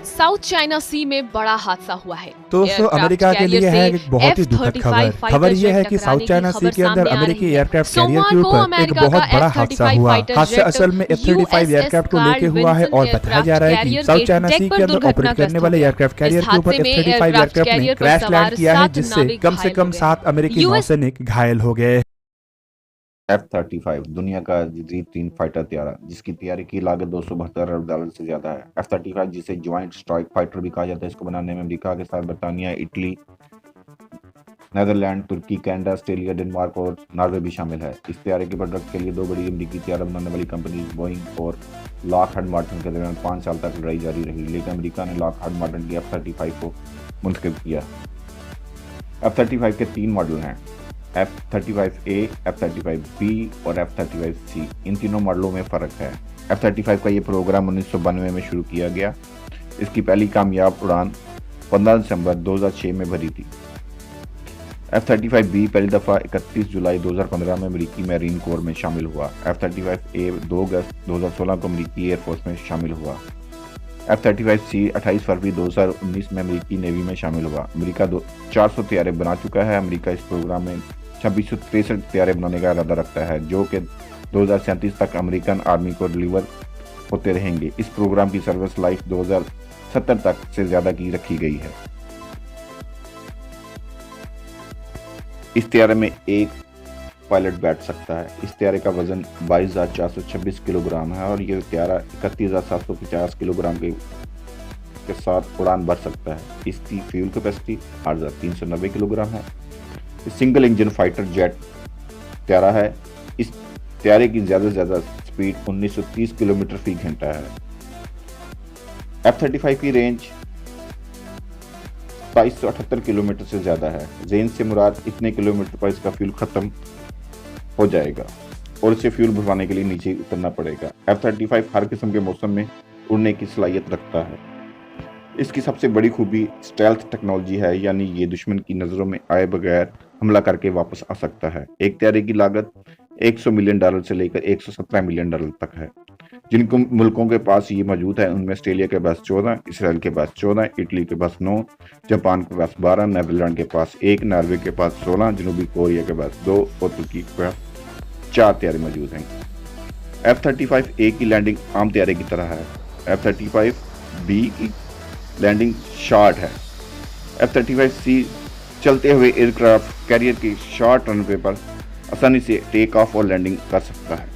South China सी में बड़ा हादसा हुआ है। दोस्तों अमेरिका के लिए है एक बहुत ही दुखद खबर। खबर यह है कि साउथ चाइना सी के अंदर अमेरिकी एयरक्राफ्ट कैरियर के ऊपर एक बहुत बड़ा हादसा हुआ। हादसा असल में F-35 एयरक्राफ्ट को लेके हुआ है और बताया जा रहा है कि साउथ चाइना सी के अंदर ऑपरेट करने वाले एयरक्राफ्ट कैरियर के ऊपर F-35 एयरक्राफ्ट ने क्रैश लैंड किया है, जिससे कम से कम 7 अमेरिकी नौसैनिक घायल हो गए। F-35 दुनिया का जदीद तीन फाइटर तैयारा, जिसकी तैयारी की लागत $272 अरब से ज्यादा है। F-35 जिसे ज्वाइंट स्ट्राइक फाइटर भी कहा जाता है, इसको बनाने में अमेरिका के साथ बरतानिया, इटली, नेदरलैंड, तुर्की, कनाडा, ऑस्ट्रेलिया, डेनमार्क और नॉर्वे भी शामिल है। इस तैयारे के प्रोडक्ट के लिए दो बड़ी अमेरिकी तैयारा बनाने वाली कंपनी बोइंग और लॉकहार्ड मार्टिन के दरमियान 5 साल तक लड़ाई जारी रही, लेकिन अमेरिका ने लॉकहार्ड मार्टिन की F-35 को मुंतखब किया। F-35 के 3 मॉडल हैं, F-35A, F-35B और F-35C। इन तीनों मॉडलों में फ़र्क है। F-35 का ये प्रोग्राम 1992 में शुरू किया गया। इसकी पहली कामयाब उड़ान 15 दिसंबर 2006 में भरी थी। F-35B पहली दफ़ा 31 जुलाई 2015 में अमेरिकी मैरीन कोर में शामिल हुआ। F-35A 2 अगस्त 2016 को अमेरिकी एयरफोर्स में शामिल हुआ। F-35C 28 फरवरी 2019 में अमेरिकी नेवी में शामिल हुआ। अमेरिका 400 तैयारे बना चुका है। अमेरिका इस प्रोग्राम में 2663 तैयारे बनाने का इरादा रखता है, जो कि 2037 तक अमेरिकन आर्मी को डिलीवर होते रहेंगे। इस प्रोग्राम की सर्विस लाइफ 2070 तक से ज़्यादा की रखी गई है। इस तैयारे में एक पायलट बैठ सकता है। इस तैयारे का वजन 22,426 किलोग्राम है और यह तैयारा 31,750 किलोग्राम के साथ उड़ान भर सकता है। इसकी फ्यूल कैपेसिटी 8,390 किलोग्राम है। सिंगल इंजन फाइटर जेट तैयारा है। इस तैयारे की ज़्यादा से ज़्यादा स्पीड 1930 किलोमीटर फी घंटा है। F-35 की रेंज 2278 किलोमीटर से ज़्यादा है। रेंज से मुराद इतने किलोमीटर पर इसका फ्यूल ख़त्म हो जाएगा और इसे फ्यूल भरवाने के लिए नीचे उतरना पड़ेगा। F-35 हर किस्म के मौसम में उड़ने की सलाहियत रखता है। इसकी सबसे बड़ी खूबी स्टेल्थ टेक्नोलॉजी है, यानी ये दुश्मन की नज़रों में आए बगैर हमला करके वापस आ सकता है। एक तैयारे की लागत $100 मिलियन से लेकर $117 मिलियन तक है। जिन मुल्कों के पास ये मौजूद है उनमें ऑस्ट्रेलिया के पास 14, इसराइल के पास 14, इटली के पास 9, जापान के पास 12, नेदरलैंड के पास 1, नॉर्वे के पास 16, जनूबी कोरिया के पास 2 और तुर्की के पास 4 तैयारे मौजूद हैं। F-35A की लैंडिंग आम तैयारे की तरह है। F-35B की लैंडिंग शॉर्ट है। F-35C चलते हुए एयरक्राफ्ट कैरियर के शॉर्ट रनवे पर आसानी से टेक ऑफ और लैंडिंग कर सकता है।